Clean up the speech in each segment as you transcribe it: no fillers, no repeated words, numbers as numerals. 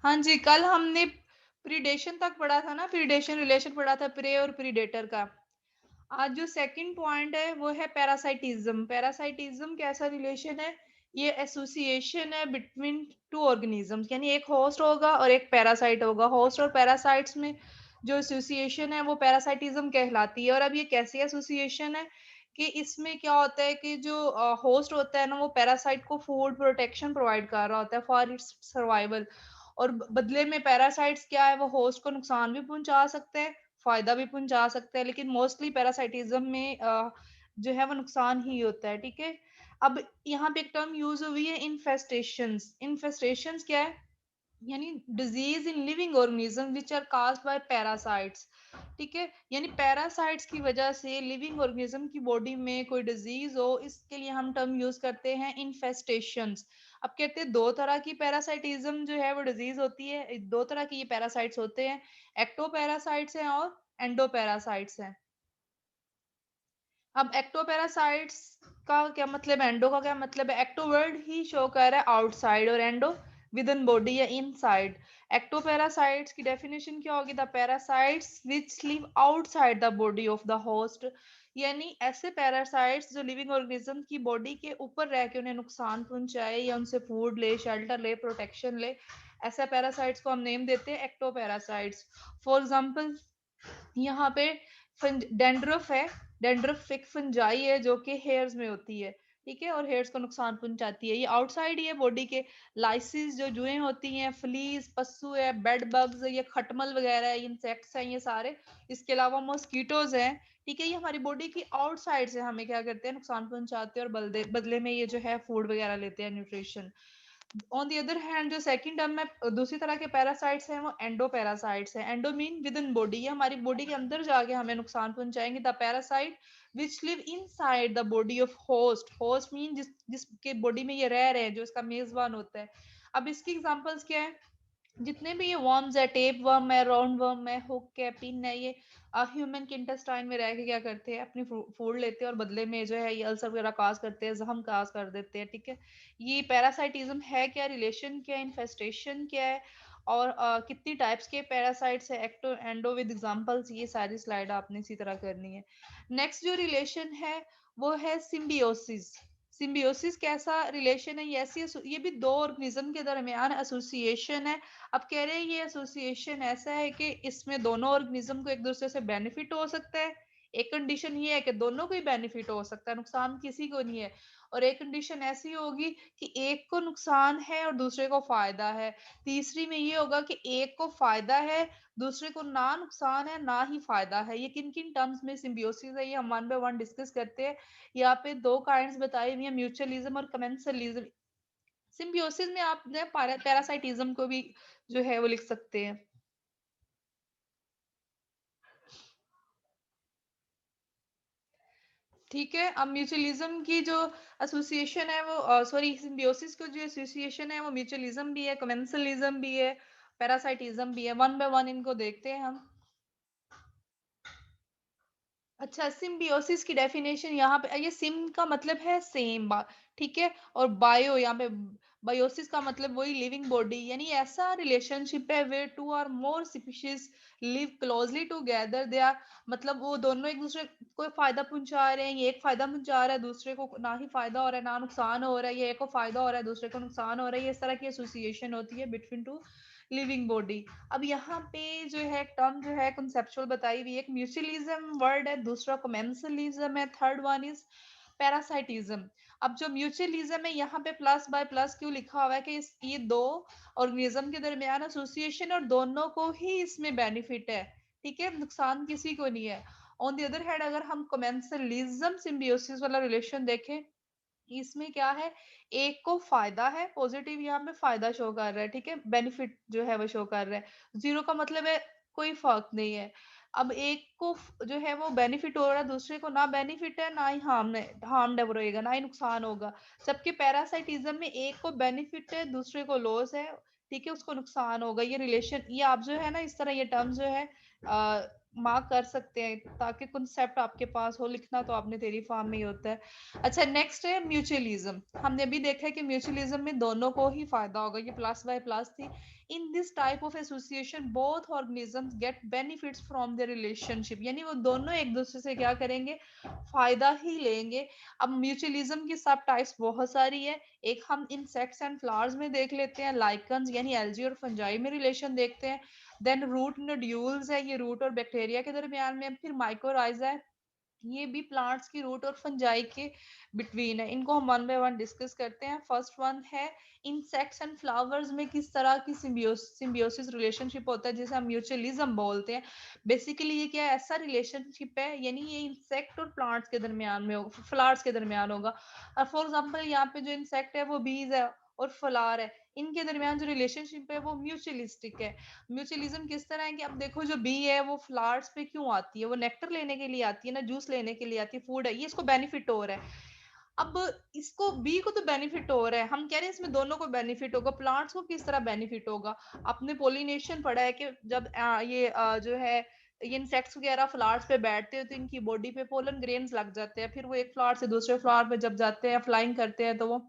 हाँ जी, कल हमने प्रीडेशन तक पढ़ा था ना, प्रीडेशन रिलेशन पढ़ा था प्रे और प्रीडेटर का। आज जो सेकंड पॉइंट है वो है पैरासाइटिज्म। पैरासाइटिज्म कैसा रिलेशन है? ये एसोसिएशन है बिटवीन टू ऑर्गेनिजम्स, यानी एक होस्ट होगा और एक पैरासाइट होगा। होस्ट और पैरासाइट्स में जो एसोसिएशन है वो पैरासाइटिज्म कहलाती है। और अब ये कैसी एसोसिएशन है कि इसमें क्या होता है कि जो होस्ट होता है ना, वो पैरासाइट को फूड प्रोटेक्शन प्रोवाइड कर रहा होता है फॉर इट्स सर्वाइवल। और बदले में पैरासाइट्स क्या है, वो होस्ट को नुकसान भी पहुंचा सकते हैं, फायदा भी पहुंचा सकते हैं, लेकिन मोस्टली पैरासाइटिज्म में जो है वो नुकसान ही होता है। ठीक है। अब यहाँ पे एक टर्म यूज हुई है इन्फेस्टेशंस। इन्फेस्टेशंस क्या है? यानी disease in living organism which are caused by parasites. ठीक है, यानी पैरासाइट्स की वजह से लिविंग ऑर्गेनिज्म की बॉडी में कोई डिजीज हो, इसके लिए हम टर्म यूज करते हैं इन्फेस्टेशंस। अब कहते हैं दो तरह की पैरासाइटिज्म जो है वो डिजीज होती है, दो तरह की ये पैरासाइट्स होते हैं, एक्टोपैरासाइट्स हैं और एंडोपैरासाइट्स हैं। अब एक्टोपैरासाइट्स का क्या मतलब है, एंडो का क्या मतलब है? एक्टो वर्ड ही शो कर रहा है आउटसाइड और एंडो विद इन बॉडी या इनसाइड। एक्टोपैरासाइट्स की डेफिनेशन क्या होगी? The parasites which live outside the body of the host. यानी ऐसे पैरासाइट्स जो लिविंग ऑर्गेनिज्म की बॉडी के ऊपर रह के उन्हें नुकसान पहुंचाए या उनसे फूड ले, शेल्टर ले, प्रोटेक्शन ले, ऐसे पैरासाइट्स को हम नेम देते हैं एक्टोपैरासाइट्स। फॉर एग्जाम्पल यहाँ पे डेंड्रफ है। डेंड्रफ एक फंजाई है जो कि हेयर्स में होती है। ठीक है, और हेयर्स को नुकसान पहुंचाती है। ये आउटसाइड ही है बॉडी के। लाइसिस जो जुएं होती हैं, फ्लीज, पस्सू है, बेड बग्स, ये खटमल वगैरह है, इंसेक्ट्स हैं ये सारे। इसके अलावा मॉस्किटोज हैं। ठीक है, ये हमारी बॉडी की आउटसाइड से हमें क्या करते हैं? नुकसान पहुंचाते हैं, और बदले में ये जो है फूड वगैरह लेते हैं, nutrition. On the other hand जो सेकंड टर्म में दूसरी तरह के पैरासाइट्स हैं वो एंडोपैरासाइट्स हैं। Endo mean with in body, ये हमारी बॉडी के अंदर जाके हमें नुकसान पहुंचाएंगे। The parasite which live inside the body of host. Host mean जिसके बॉडी में ये रह रहे हैं, जो इसका मेजबान होता है। अब इसकी एग्जांपल्स क्या है? जितने भी ये वर्म्स है, टेप वर्म है, राउंड वर्म है, हुक है, पिन है, ये ह्यूमन के इंटेस्टाइन में रह के क्या करते हैं? अपनी फूड लेते हैं और बदले में जो है ये अल्सर वगैरह काज करते हैं, जख्म काज कर देते हैं। ठीक है, ये पैरासाइटिज्म है क्या, रिलेशन क्या है, इन्फेस्टेशन क्या है, और कितनी टाइप्स के पैरासाइट्स है, एक्टो एंडो विद एग्जांपल्स, ये सारी स्लाइड आपने इसी तरह करनी है। नेक्स्ट जो रिलेशन है वो है सिम्बियोसिस। सिम्बियोसिस कैसा रिलेशन है? ये भी दो ऑर्गेनिज्म के दरमियान एसोसिएशन है। अब कह रहे हैं ये एसोसिएशन ऐसा है कि इसमें दोनों ऑर्गेनिज्म को एक दूसरे से बेनिफिट हो सकता है। एक कंडीशन ये है कि दोनों को ही बेनिफिट हो सकता है, नुकसान किसी को नहीं है। और एक कंडीशन ऐसी होगी कि एक को नुकसान है और दूसरे को फायदा है। तीसरी में ये होगा कि एक को फायदा है, दूसरे को ना नुकसान है ना ही फायदा है। ये किन किन टर्म्स में सिम्बियोसिस है, ये हम वन बाय वन डिस्कस करते हैं। यहाँ पे दो काइंड्स बताई हुई है, म्यूचुअलिज्म और कमेंसलिज्म। सिम्बियोसिस में आप जो है पैरासाइटिज्म को भी जो है वो लिख सकते हैं। ठीक है, अब म्यूचुअलिज्म की जो एसोसिएशन है वो सॉरी, सिम्बियोसिस को जो एसोसिएशन है वो म्यूचुअलिज्म भी है, कमेंसलिज्म भी है, पैरासाइटिज्म भी है। वन बाय वन इनको देखते हैं हम। अच्छा, सिम्बियोसिस की डेफिनेशन यहाँ पे, ये सिम का मतलब है सेम, ठीक है, और बायो यहाँ पे, बायोसिस का मतलब वही लिविंग बॉडी, यानी ऐसा रिलेशनशिप है वेयर टू और more species live closely together. They are, मतलब वो दोनों एक दूसरे को फायदा पहुंचा रहे हैं। ये एक फायदा पहुंचा रहा है, दूसरे को ना ही फायदा हो रहा है ना नुकसान हो रहा है। ये एक को फायदा हो रहा है, दूसरे को नुकसान हो रहा है। ये इस तरह की एसोसिएशन होती है बिटवीन टू लिविंग बॉडी। अब यहाँ पे जो है टर्म जो है कंसेप्चुअल बताई हुई है। एक म्यूचुअलिज्म वर्ड है, दूसरा कमेंसलिज्म है, थर्ड वन इज पैरासाइटिज्म। अब जो म्यूचुअलिज्म है यहाँ पे प्लस बाय प्लस क्यों लिखा हुआ है कि ये दो ऑर्गेनिज्म के दरमियान एसोसिएशन और दोनों को ही इसमें बेनिफिट है। ठीक है, नुकसान किसी को नहीं है। ऑन द अदर हैंड अगर हम कमेंसलिज्म सिम्बियोसिस वाला रिलेशन देखें, इसमें क्या है? एक को फायदा है, पॉजिटिव यहाँ पे फायदा शो कर रहा है। ठीक है, बेनिफिट जो है वो शो कर रहा है। जीरो का मतलब है कोई फर्क नहीं है। अब एक को जो है वो बेनिफिट हो रहा है, दूसरे को ना बेनिफिट है ना ही हार्म रहेगा, ना ही नुकसान होगा। जबकि पैरासाइटिज्म में एक को बेनिफिट है, दूसरे को लॉस है। ठीक है, उसको नुकसान होगा। ये रिलेशन, ये आप जो है ना, इस तरह ये टर्म जो है मार्क कर सकते हैं ताकि कॉन्सेप्ट आपके पास हो। लिखना तो आपने थ्योरी फॉर्म में ही होता है। अच्छा, नेक्स्ट है म्यूचुअलिज्म। हमने भी देखा है कि म्यूचुअलिज्म में दोनों को ही फायदा होगा, ये प्लस बाय प्लस थी। In this type of association both organisms get benefits from the relationship, यानी वो दोनों एक दूसरे से क्या करेंगे, फायदा ही लेंगे। अब म्यूचुअलिज्म की सब टाइप्स बहुत सारी है। एक हम इंसेक्ट्स एंड फ्लावर्स में देख लेते हैं, लाइकन्स यानी एल्गी और फंजाई में रिलेशन देखते हैं। देन रूट नोड्यूल्स है, ये रूट और बैक्टीरिया के दरमियान में। फिर माइकोराइजा है, ये भी प्लांट्स की रूट और फंजाई के बिटवीन है। इनको हम वन बाय वन डिस्कस करते हैं। फर्स्ट वन है इंसेक्ट्स एंड फ्लावर्स में किस तरह की सिम्बियोसिस रिलेशनशिप होता है, जिसे हम म्यूचुअलिज्म बोलते हैं। बेसिकली ये क्या है, ऐसा रिलेशनशिप है, यानी ये इंसेक्ट और प्लांट्स के दरमियान में होगा, फ्लावर्स के दरमियान होगा। और फॉर एग्जाम्पल यहाँ पे जो इंसेक्ट है वो बीज है और फ्लावर है, इनके दरमियान जो रिलेशनशिप है वो म्यूचुअलिस्टिक है। म्यूचुअलिज्म किस तरह है कि अब देखो जो बी है वो फ्लावर्स पे क्यों आती है, वो नेक्टर लेने के लिए आती है ना, जूस लेने के लिए आती है, फूड है, ये इसको बेनिफिट हो रहा है। अब इसको बी को तो बेनिफिट हो रहा है, हम कह रहे हैं इसमें दोनों को बेनिफिट होगा। प्लांट्स को किस तरह बेनिफिट होगा, आपने पोलिनेशन पढ़ा है कि जब जो है ये इंसेक्ट्स वगैरह फ्लावर्स पे बैठते हैं तो इनकी बॉडी पे पोलन ग्रेन्स लग जाते हैं, फिर वो एक फ्लावर से दूसरे फ्लावर पे जब जाते हैं फ्लाइंग करते हैं तो वो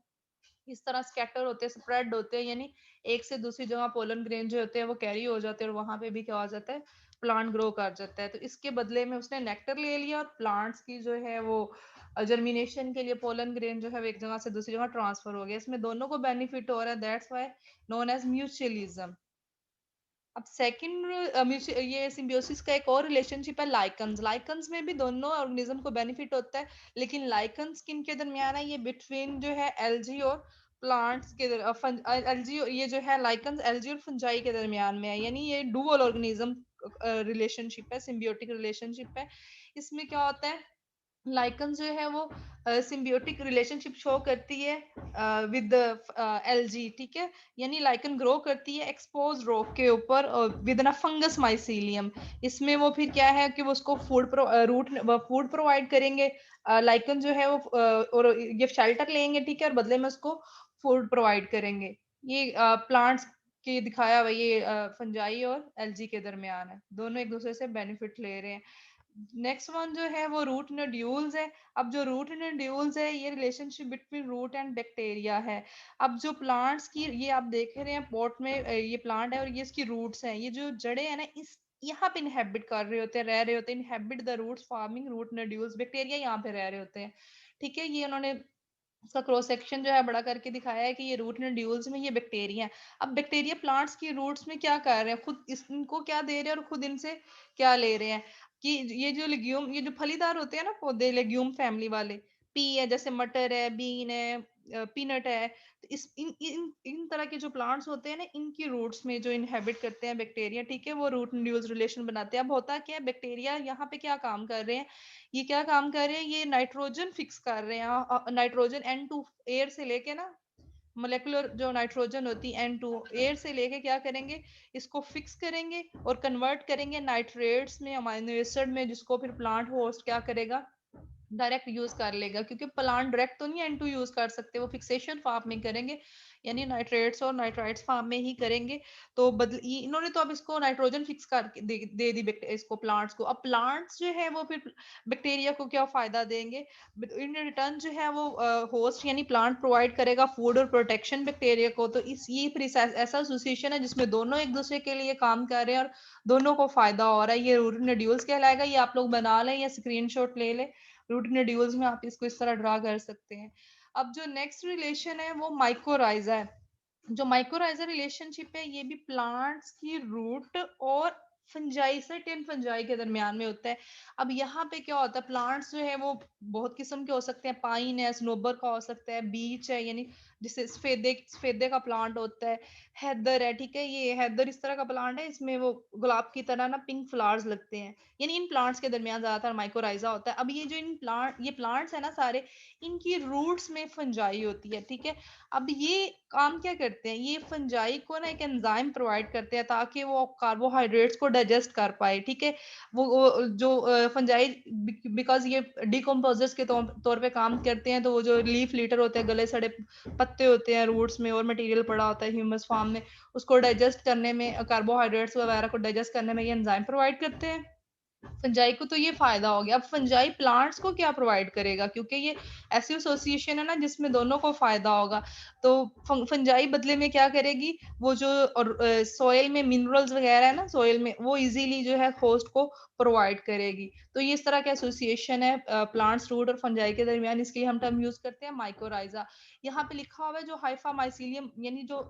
इस तरह स्कैटर होते हैं, स्प्रेड होते हैं, यानी एक से दूसरी जगह पोलन ग्रेन जो होते हैं वो कैरी हो जाते हैं और वहां पे भी क्या हो जाता है, प्लांट ग्रो कर जाता है। तो इसके बदले में उसने नेक्टर ले लिया और प्लांट्स की जो है वो जर्मिनेशन के लिए पोलन ग्रेन जो है वो एक जगह से दूसरी जगह ट्रांसफर हो गया। इसमें दोनों को बेनिफिट हो रहा है, that's why known as mutualism. अब सेकंड ये सिम्बियोसिस का एक और रिलेशनशिप है लाइकन्स। लाइकन्स में भी दोनों ऑर्गेनिज्म को बेनिफिट होता है, लेकिन लाइकन्स किन के दरमियान है, ये बिटवीन जो है एल्गी और प्लांट्स के एल्गी, ये जो है लाइकन्स एल्गी और फंजाई के दरमियान में है, यानी ये डुअल ऑर्गेनिज्म रिलेशनशिप है, सिम्बियोटिक रिलेशनशिप है। इसमें क्या होता है, लाइकन जो है वो सिम्बियोटिक रिलेशनशिप शो करती है विद एल्गी, ठीक है। यानी लाइकन ग्रो करती है एक्सपोज रॉक के ऊपर विद इन फंगस माइसीलियम। इसमें वो फिर क्या है कि वो उसको फूड प्रोवाइड करेंगे। लाइकन जो है वो और ये शेल्टर लेंगे, ठीक है, और बदले में उसको फूड प्रोवाइड करेंगे। ये प्लांट्स के दिखाया हुआ ये फंजाई और एल्गी के दरमियान है, दोनों एक दूसरे से बेनिफिट ले रहे हैं। नेक्स्ट वन जो है वो रूट नोड्यूल्स है। अब जो रूट नोड्यूल्स है ये relationship between root and bacteria है। अब जो प्लांट्स की ये आप देख रहे हैं पॉट में ये प्लांट है और ये इसकी रूट्स हैं, ये जो जड़ें हैं ना इस यहाँ पे इनहेबिट कर रहे होते हैं, रह रहे होते हैं, inhabit the roots forming root nodules. Bacteria यहाँ पे रह रहे होते हैं, ठीक है। ये उन्होंने इसका क्रॉस सेक्शन जो है बड़ा करके दिखाया है कि ये रूट नोड्यूल्स में ये बैक्टीरिया है। अब बैक्टीरिया प्लांट्स की रूट्स में क्या कर रहे हैं, खुद इनको क्या दे रहे हैं और खुद इनसे क्या ले रहे हैं। कि ये जो लेग्यूम, ये जो फलीदार होते हैं ना पौधे, लेग्यूम फैमिली वाले, पी है जैसे मटर है, बीन है, पीनट है, तो इस इन इन इन तरह के जो प्लांट्स होते हैं ना इनकी रूट्स में जो इनहेबिट करते हैं बैक्टीरिया, ठीक है, वो रूट नोड्यूल्स रिलेशन बनाते हैं। अब होता क्या है, बैक्टीरिया यहाँ पे क्या काम कर रहे हैं, ये क्या काम कर रहे हैं, ये नाइट्रोजन फिक्स कर रहे हैं। नाइट्रोजन N2 एयर से लेके ना, मोलेकुलर जो नाइट्रोजन होती है N2 एयर से लेके क्या करेंगे, इसको फिक्स करेंगे और कन्वर्ट करेंगे नाइट्रेट्स में, अमाइनो एसिड में, जिसको फिर प्लांट होस्ट क्या करेगा, डायरेक्ट यूज कर लेगा। क्योंकि प्लांट डायरेक्ट तो नहीं N2 यूज कर सकते, वो फिक्सेशन फार्म में करेंगे, यानी नाइट्रेट्स और नाइट्राइट्स फार्म में ही करेंगे। तो इन्होंने तो अब इसको नाइट्रोजन फिक्स कर दे दी इसको प्लांट्स को। अब प्लांट्स जो है वो फिर बैक्टीरिया को क्या फायदा देंगे, इन रिटर्न जो है वो होस्ट यानी प्लांट प्रोवाइड करेगा फूड और प्रोटेक्शन बैक्टीरिया को। तो इस ये फिर ऐसा एसोसिएशन है जिसमें दोनों एक दूसरे के लिए काम कर रहे हैं और दोनों को फायदा हो रहा है। ये रूट नोड्यूल्स कहलाएगा, ये आप लोग बना लें या स्क्रीनशॉट ले लें। रूट नोड्यूल्स में आप इसको इस तरह ड्रा कर सकते हैं। अब जो नेक्स्ट रिलेशन है वो माइकोराइजा है। जो माइकोराइजा रिलेशनशिप है ये भी प्लांट्स की रूट और फंजाई, सर्टेन फंजाई के दरमियान में होता है। अब यहाँ पे क्या होता है, प्लांट्स जो है वो बहुत किस्म के हो सकते हैं, पाइन है, स्नोबर का हो सकता है, बीच है, यानी जिसे सफेदे सफेदे का प्लांट होता है, हैदर है, ठीक है। ये हैदर इस तरह का प्लांट है, इसमें वो गुलाब की तरह ना पिंक फ्लावर्स लगते हैं, यानी इन प्लांट्स के दरमियान ज्यादातर माइकोराइजा होता है। अब ये जो ये प्लांट्स है ना सारे, इनकी रूट्स में फंजाई होती है, ठीक है। अब ये काम क्या करते हैं, ये फंजाई को ना एक एंजाइम प्रोवाइड करते हैं ताकि वो कार्बोहाइड्रेट्स को डाइजेस्ट कर पाए, ठीक है। वो जो फंजाई, बिकॉज ये डिकम्पोजर्स के तौर पे काम करते हैं, तो वो जो लीफ लीटर होते हैं, गले सड़े पत्ते होते हैं रूट्स में और मटेरियल पड़ा होता है ह्यूमस फॉर्म में, उसको डाइजेस्ट करने में, कार्बोहाइड्रेट्स वगैरह को डाइजेस्ट करने में ये एंजाइम प्रोवाइड करते हैं। फंजाई को तो ये फायदा हो गया। अब फंजाई प्लांट्स को क्या प्रोवाइड करेगा, क्योंकि ये ऐसी एसोसिएशन है ना जिसमें दोनों को फायदा होगा। तो फंजाई बदले में क्या करेगी, वो जो और सॉइल में मिनरल्स वगैरह है ना सॉइल में, वो इजीली जो है होस्ट को प्रोवाइड करेगी। तो ये इस तरह का एसोसिएशन है प्लांट्स, रूट और फंजाई के दरमियान। इसके लिए हम टर्म यूज करते हैं माइकोराइजा। यहाँ पे लिखा हुआ है जो हाइफा माइसीलियम यानी जो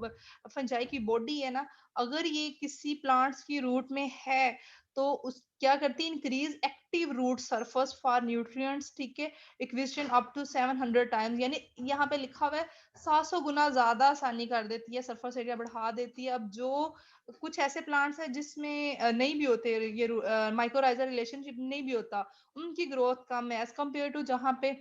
फंजाई की बॉडी है ना, अगर ये किसी प्लांट्स की रूट में है तो उस क्या करती है, increase active root surface for nutrients, ठीक है, इक्वेशन अप टू 700 टाइम्स, यानी यहाँ पे लिखा हुआ है 700 गुना ज्यादा आसानी कर देती है, सरफेस एरिया बढ़ा देती है। अब जो कुछ ऐसे प्लांट्स हैं जिसमें नहीं भी होते ये माइक्रोराइजा रिलेशनशिप नहीं भी होता, उनकी ग्रोथ कम है एज कम्पेयर टू जहाँ पे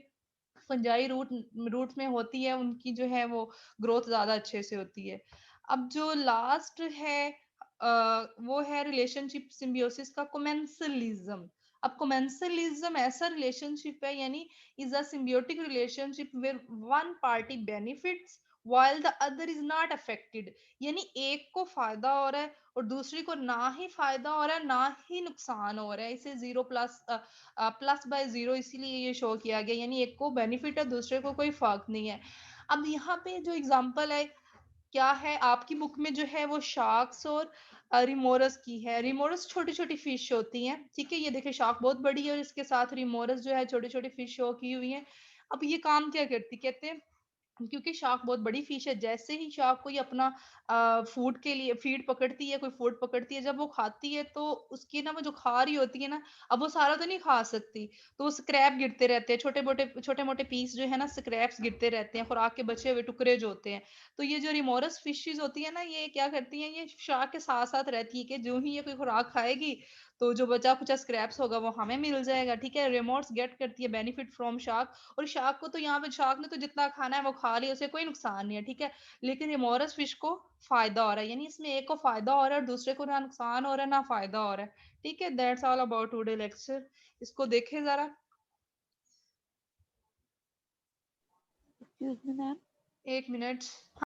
फंजाई रूट रूट में होती है, उनकी जो है वो ग्रोथ ज्यादा अच्छे से होती है। अब जो लास्ट है वो है रिलेशनशिप सिम्बियोसिस का कोमेंसलिज्म। अब कोमेंसलिज्म ऐसा रिलेशनशिप है, यानी is a symbiotic relationship where one party benefits while the other is not affected, यानी एक को फायदा हो रहा है और दूसरी को ना ही फायदा हो रहा है ना ही नुकसान हो रहा है। इसे zero plus plus by zero इसीलिए ये शो किया गया, यानी एक को बेनिफिट है दूसरे को कोई फर्क नहीं है। अब यहाँ पे जो एग्जांपल है क्या है, आपकी बुक में जो है वो शार्क्स और रिमोरस की है। रिमोरस छोटी छोटी फिश होती हैं, ठीक है, ये देखिए शार्क बहुत बड़ी है और इसके साथ रिमोरस जो है छोटी छोटी फिश शो की हुई है। अब ये काम क्या करती, कहते हैं क्योंकि शार्क बहुत बड़ी फिश है, जैसे ही शार्क कोई अपना फूड के लिए फीड पकड़ती है, कोई फूड पकड़ती है, जब वो खाती है तो उसकी ना वो जो खा रही होती है ना, अब वो सारा तो नहीं खा सकती, तो वो स्क्रैप गिरते रहते हैं, छोटे मोटे पीस जो है ना स्क्रैप्स गिरते रहते हैं, खुराक के बचे हुए टुकड़े जो होते हैं। तो ये जो रिमोरस फिशेज होती है ना, ये क्या करती हैं, ये शार्क के साथ साथ रहती है कि जो ही ये कोई खुराक खाएगी तो जो बचा कुचा स्क्रैप्स होगा वो हमें मिल जाएगा, ठीक है। रिमोर्स गेट करती है बेनिफिट फ्रॉम शार्क, और शार्क को तो यहाँ पे शार्क ने तो जितना खाना है वो खा लिया, उसे कोई नुकसान नहीं है, ठीक है। लेकिन रिमोरस फिश को फायदा हो रहा है, यानी इसमें एक को फायदा हो रहा है और दूसरे को ना नुकसान हो रहा है ना फायदा हो रहा है, ठीक है। That's all about today lecture. इसको देखें जरा। Excuse me ma'am. एक मिनट।